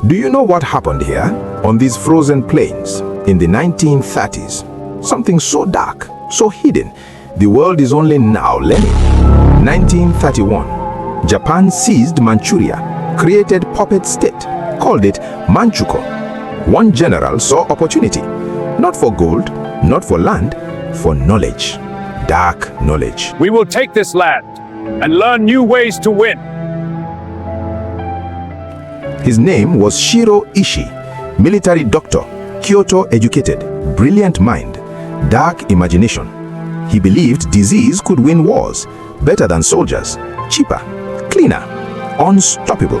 Do you know what happened here on these frozen plains in the 1930s? Something so dark, so hidden, the world is only now learning. 1931, Japan seized Manchuria, created puppet state, called it Manchukuo. One general saw opportunity, not for gold, not for land, for knowledge, dark knowledge. We will take this land and learn new ways to win. His name was Shiro Ishii, military doctor, Kyoto educated, brilliant mind, dark imagination. He believed disease could win wars, better than soldiers, cheaper, cleaner, unstoppable.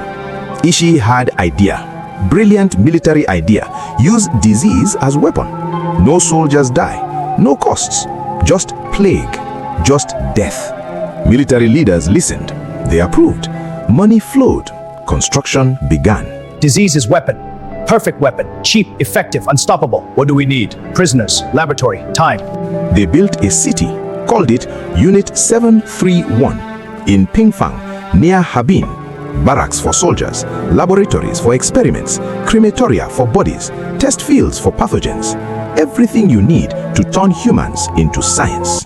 Ishii had idea, brilliant military idea, use disease as weapon. No soldiers die, no costs, just plague, just death. Military leaders listened, they approved, money flowed, construction began. Disease is weapon. Perfect weapon. Cheap, effective, unstoppable. What do we need? Prisoners, laboratory, time. They built a city, called it Unit 731, in Pingfang, near Harbin. Barracks for soldiers, laboratories for experiments, crematoria for bodies, test fields for pathogens. Everything you need to turn humans into science.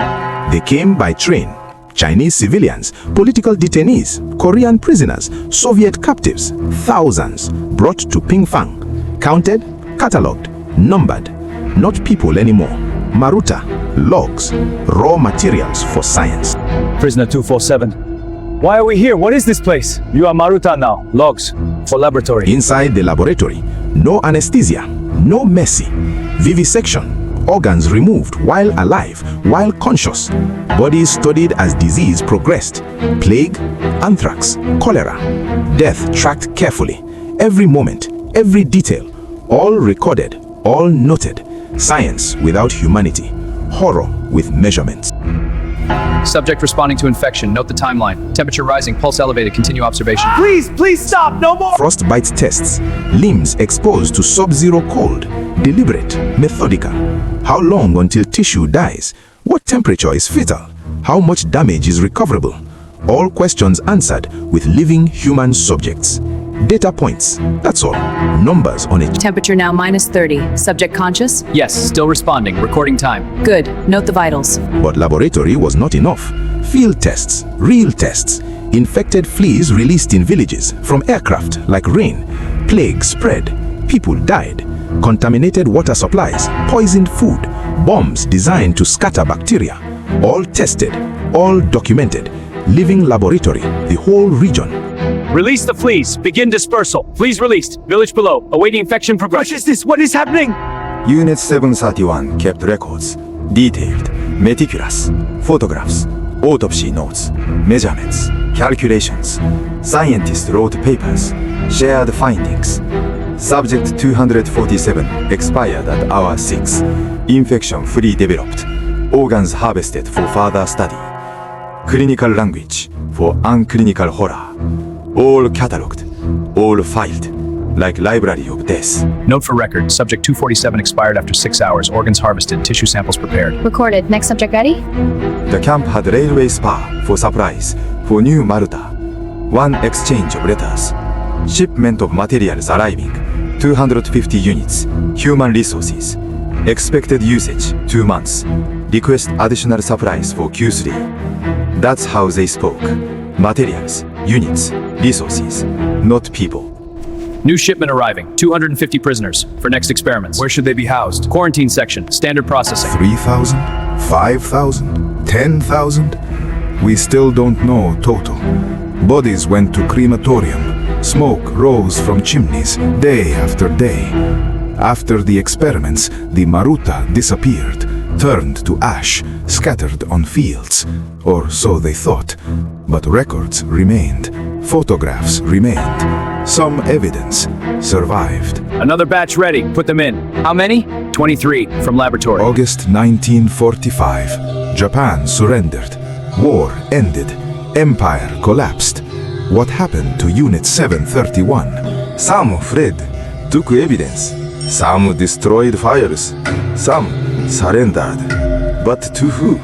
They came by train. Chinese civilians, political detainees, Korean prisoners, Soviet captives, thousands brought to Pingfang, counted, catalogued, numbered. Not people anymore. Maruta, logs, raw materials for science. Prisoner 247. Why are we here? What is this place? You are Maruta now. Logs for laboratory. Inside the laboratory, no anesthesia, no mercy. Vivisection. Organs removed while alive, while conscious. Bodies studied as disease progressed. Plague, anthrax, cholera. Death tracked carefully. Every moment, every detail. All recorded, all noted. Science without humanity. Horror with measurements. Subject responding to infection. Note the timeline. Temperature rising, pulse elevated. Continue observation. Please stop. No more. Frostbite tests. Limbs exposed to sub-zero cold. Deliberate, methodical. How long until tissue dies? What temperature is fatal? How much damage is recoverable? All questions answered with living human subjects. Data points, that's all. Numbers on it. Temperature now -30. Subject conscious? Yes, still responding. Recording time. Good. Note the vitals. But laboratory was not enough. Field tests, real tests. Infected fleas released in villages from aircraft like rain. Plague spread. People died. Contaminated water supplies, poisoned food, bombs designed to scatter bacteria. All tested, all documented. Living laboratory, the whole region. Release the fleas. Begin dispersal. Fleas released. Village below. Awaiting infection progression. What is this? What is happening? Unit 731 kept records, detailed, meticulous, photographs, autopsy notes, measurements, calculations. Scientists wrote papers, shared findings. Subject 247 expired at hour 6. Infection-free developed. Organs harvested for further study. Clinical language for unclinical horror. All catalogued, all filed, like library of death. Note for record. Subject 247 expired after 6 hours. Organs harvested. Tissue samples prepared. Recorded. Next subject ready? The camp had railway spar for supplies for new Maruta. One exchange of letters. Shipment of materials arriving. 250 units. Human resources. Expected usage 2 months. Request additional supplies for Q3. That's how they spoke. Materials, units, resources, not people. New shipment arriving. 250 prisoners for next experiments. Where should they be housed? Quarantine section. Standard processing. 3,000? 5,000? 10,000? We still don't know total. Bodies went to crematorium. Smoke rose from chimneys day after day. After the experiments, the Maruta disappeared, turned to ash, scattered on fields. Or so they thought. But records remained. Photographs remained. Some evidence survived. Another batch ready. Put them in. How many? 23 from laboratory. August 1945. Japan surrendered. War ended. Empire collapsed. What happened to Unit 731? Some fled, took evidence. Some destroyed files. Some surrendered. But to who?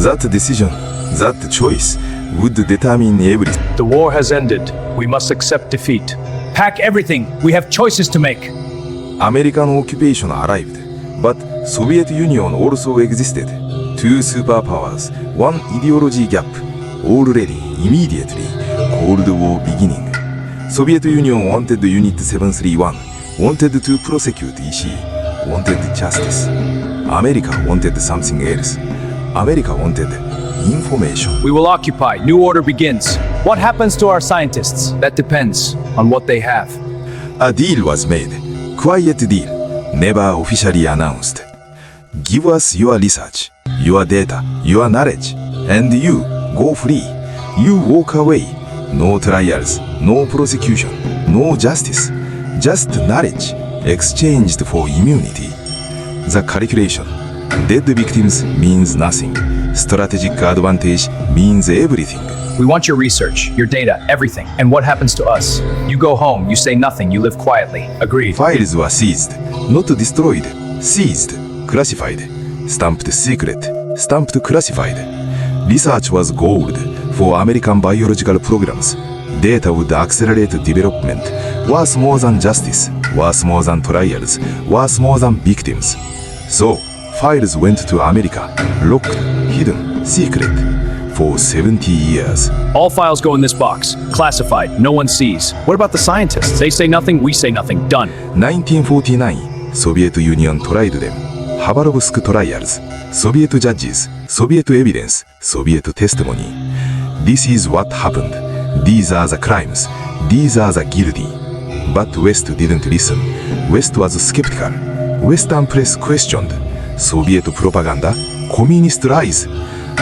That decision, that choice, would determine everything. The war has ended. We must accept defeat. Pack everything. We have choices to make. American occupation arrived, but Soviet Union also existed. Two superpowers, one ideology gap. Already, immediately, Cold War beginning. Soviet Union wanted Unit 731, wanted to prosecute Ishii, wanted justice. America wanted something else. America wanted information. We will occupy. New order begins. What happens to our scientists? That depends on what they have. A deal was made. Quiet deal, never officially announced. Give us your research, your data, your knowledge, and you go free. You walk away. No trials, no prosecution, no justice. Just knowledge, exchanged for immunity. The calculation. Dead victims means nothing. Strategic advantage means everything. We want your research, your data, everything. And what happens to us? You go home, you say nothing, you live quietly. Agreed. Files were seized, not destroyed. Seized, classified. Stamped secret, stamped classified. Research was gold for American biological programs. Data would accelerate development. Worth more than justice, worth more than trials, worth more than victims. So, files went to America, locked, hidden, secret, for 70 years. All files go in this box, classified, no one sees. What about the scientists? They say nothing, we say nothing, done. 1949, Soviet Union tried them. Khabarovsk trials, Soviet judges, Soviet evidence, Soviet testimony. This is what happened. These are the crimes. These are the guilty. But West didn't listen. West was skeptical. Western press questioned. Soviet propaganda, communist lies.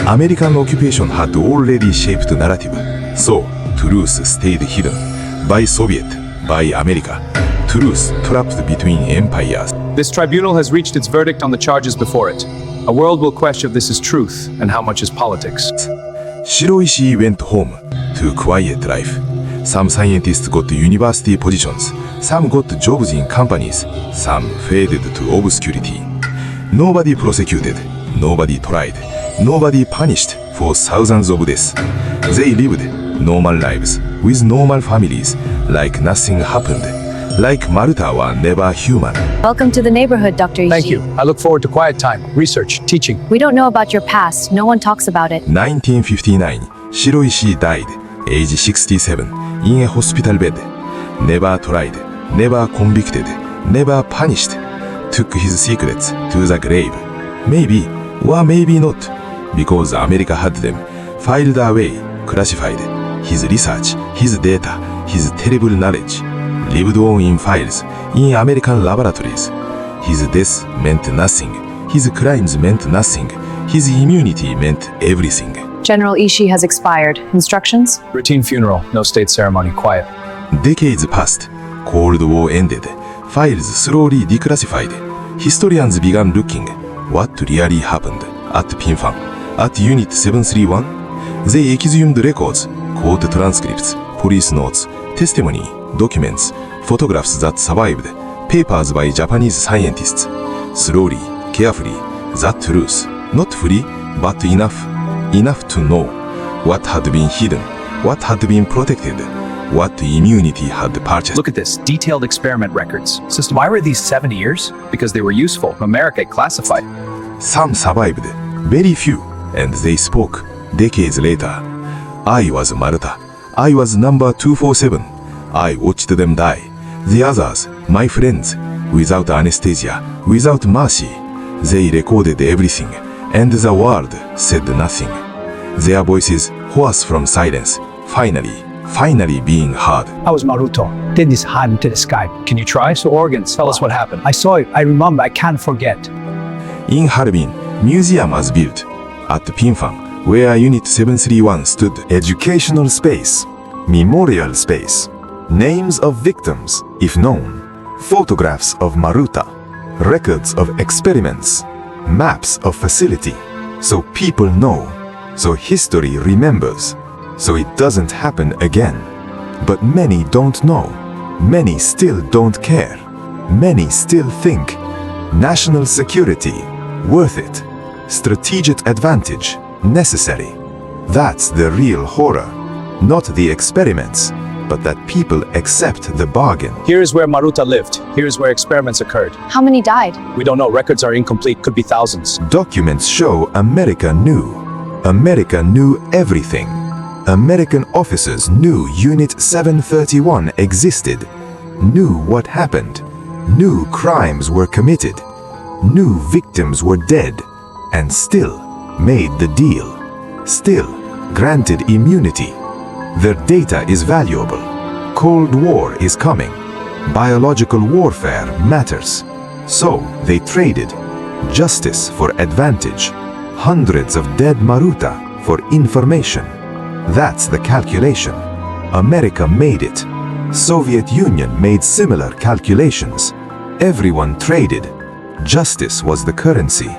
American occupation had already shaped narrative. So, truth stayed hidden. By Soviet, by America. Truth trapped between empires. This tribunal has reached its verdict on the charges before it. A world will question if this is truth and how much is politics. Shiroishi went home to quiet life. Some scientists got university positions, some got jobs in companies, some faded to obscurity. Nobody prosecuted, nobody tried, nobody punished for thousands of deaths. They lived normal lives with normal families, like nothing happened, like Maruta were never human. Welcome to the neighborhood, Dr. Ishii. Thank you. I look forward to quiet time, research, teaching. We don't know about your past. No one talks about it. 1959, Shiroishi died, age 67, in a hospital bed. Never tried, never convicted, never punished. Took his secrets to the grave. Maybe, or maybe not, because America had them, filed away, classified. His research, his data, his terrible knowledge, lived on in files, in American laboratories. His death meant nothing. His crimes meant nothing. His immunity meant everything. General Ishii has expired. Instructions? Routine funeral, no state ceremony, quiet. Decades passed. Cold War ended. Files slowly declassified. Historians began looking what really happened at Pinfang, at Unit 731. They exhumed records, court transcripts, police notes, testimony, documents, photographs that survived, papers by Japanese scientists. Slowly, carefully, that truth, not fully, but enough to know what had been hidden, what had been protected, what immunity had purchased. Look at this, detailed experiment records. System, why were these 70 years? Because they were useful. America classified. Some survived, very few, and they spoke decades later. I was Maruta. I was number 247. I watched them die. The others, my friends, without anesthesia, without mercy. They recorded everything, and the world said nothing. Their voices hoarse from silence, finally being heard. I was Maruto. Did this harm to the sky. Can you try? So organs, tell us what happened. I saw it. I remember. I can't forget. In Harbin, museum was built. At Pinfang, where Unit 731 stood. Educational space, memorial space, names of victims, if known, photographs of Maruta, records of experiments, maps of facility, so people know, so history remembers, so it doesn't happen again. But many don't know, many still don't care, many still think national security, worth it, strategic advantage, necessary. That's the real horror, not the experiments, but that people accept the bargain. Here is where Maruta lived. Here is where experiments occurred. How many died? We don't know. Records are incomplete. Could be thousands. Documents show America knew. America knew everything. American officers knew Unit 731 existed, knew what happened, knew crimes were committed, knew victims were dead, and still made the deal. Still granted immunity. Their data is valuable. Cold War is coming. Biological warfare matters. So they traded justice for advantage. Hundreds of dead Maruta for information. That's the calculation. America made it. Soviet Union made similar calculations. Everyone traded. Justice was the currency.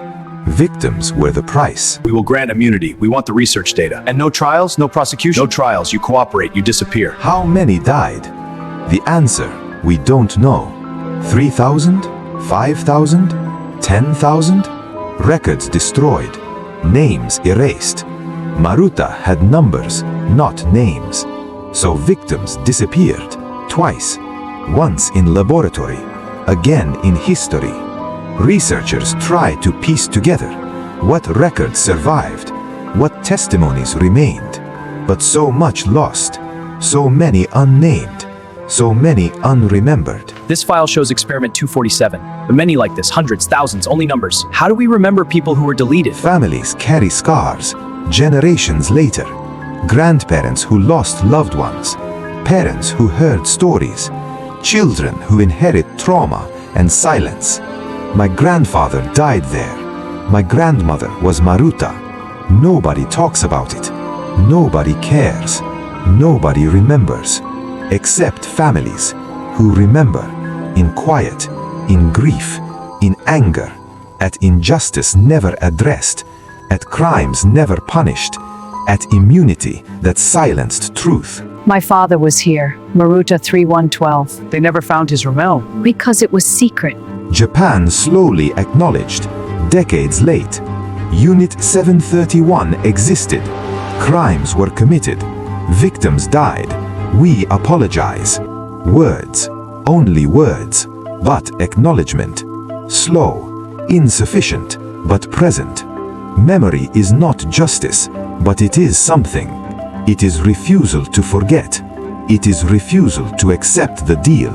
Victims were the price. We will grant immunity. We want the research data. And no trials, no prosecution? No trials. You cooperate, you disappear. How many died? The answer, we don't know. 3,000? 5,000? 10,000? Records destroyed. Names erased. Maruta had numbers, not names. So victims disappeared. Twice. Once in laboratory. Again in history. Researchers try to piece together what records survived, what testimonies remained. But so much lost. So many unnamed. So many unremembered. This file shows experiment 247. But many like this, hundreds, thousands, only numbers. How do we remember people who were deleted? Families carry scars. Generations later. Grandparents who lost loved ones. Parents who heard stories. Children who inherit trauma and silence. My grandfather died there. My grandmother was Maruta. Nobody talks about it. Nobody cares. Nobody remembers. Except families who remember in quiet, in grief, in anger, at injustice never addressed, at crimes never punished, at immunity that silenced truth. My father was here, Maruta 3112. They never found his Ramel. Because it was secret. Japan slowly acknowledged, decades late, Unit 731 existed. Crimes were committed. Victims died. We apologize. Words, only words, but acknowledgement. Slow, insufficient, but present. Memory is not justice, but it is something. It is refusal to forget. It is refusal to accept the deal.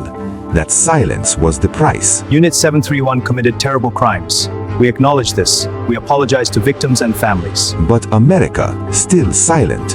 That silence was the price. Unit 731 committed terrible crimes. We acknowledge this. We apologize to victims and families. But America still silent.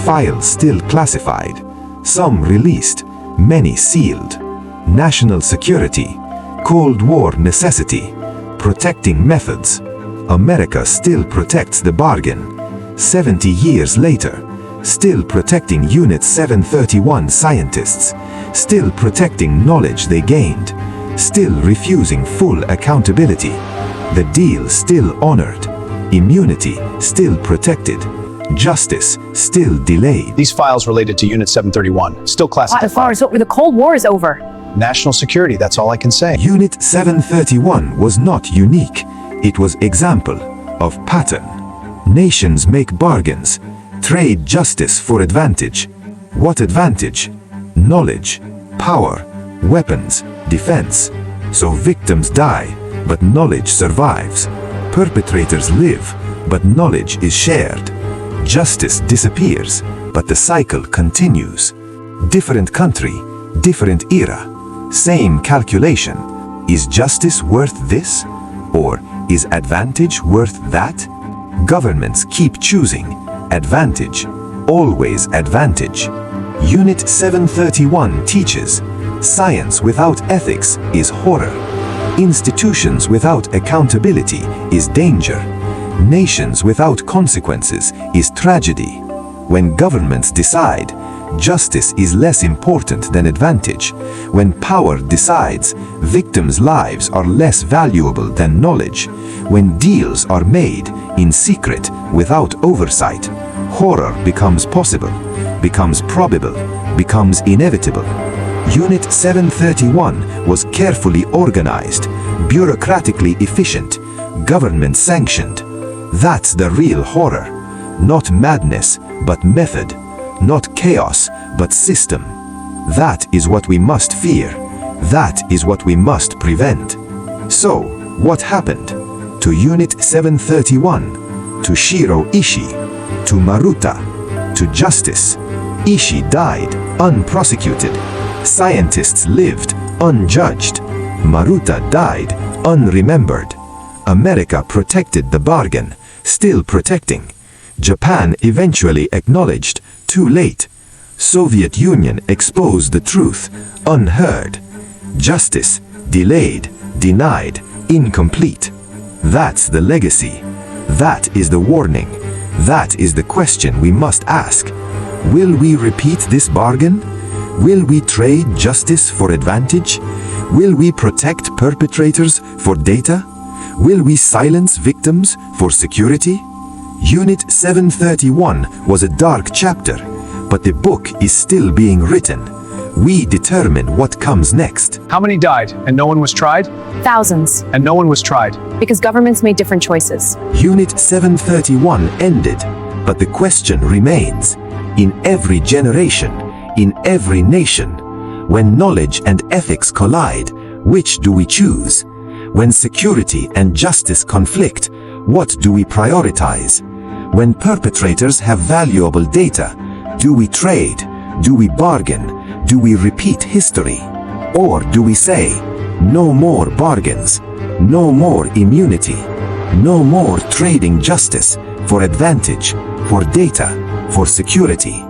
Files still classified. Some released, many sealed. National security, Cold War necessity, protecting methods. America still protects the bargain. 70 years later, still protecting Unit 731 scientists, still protecting knowledge they gained, still refusing full accountability. The deal still honored, immunity still protected, justice still delayed. These files related to Unit 731, still classified. The Cold War is over. National security, that's all I can say. Unit 731 was not unique. It was example of pattern. Nations make bargains, trade justice for advantage. What advantage? Knowledge, power, weapons, defense. So victims die, but knowledge survives. Perpetrators live, but knowledge is shared. Justice disappears, but the cycle continues. Different country, different era, same calculation. Is justice worth this? Or is advantage worth that? Governments keep choosing. Advantage, always advantage. Unit 731 teaches, science without ethics is horror. Institutions without accountability is danger. Nations without consequences is tragedy. When governments decide, justice is less important than advantage. When power decides, victims' lives are less valuable than knowledge. When deals are made in secret without oversight, horror becomes possible, becomes probable, becomes inevitable. Unit 731 was carefully organized, bureaucratically efficient, government sanctioned. That's the real horror. Not madness, but method. Not chaos, but system. That is what we must fear. That is what we must prevent. So, what happened to Unit 731, to Shiro Ishii, to Maruta, to Justice? Ishii died unprosecuted. Scientists lived unjudged. Maruta died unremembered. America protected the bargain, still protecting. Japan eventually acknowledged, too late. Soviet Union exposed the truth, unheard. Justice, delayed, denied, incomplete. That's the legacy. That is the warning. That is the question we must ask. Will we repeat this bargain? Will we trade justice for advantage? Will we protect perpetrators for data? Will we silence victims for security? Unit 731 was a dark chapter, but the book is still being written. We determine what comes next. How many died and no one was tried? Thousands, And no one was tried. because governments made different choices. Unit 731 ended, but the question remains. In every generation, in every nation, when knowledge and ethics collide, which do we choose? When security and justice conflict, what do we prioritize? When perpetrators have valuable data, do we trade? Do we bargain? Do we repeat history? Or do we say, no more bargains, no more immunity, no more trading justice for advantage, for data, for security?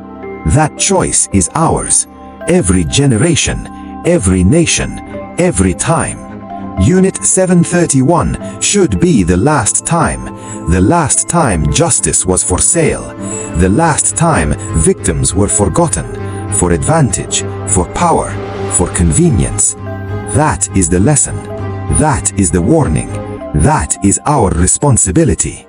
That choice is ours, every generation, every nation, every time. Unit 731 should be the last time justice was for sale, the last time victims were forgotten, for advantage, for power, for convenience. That is the lesson. That is the warning. That is our responsibility.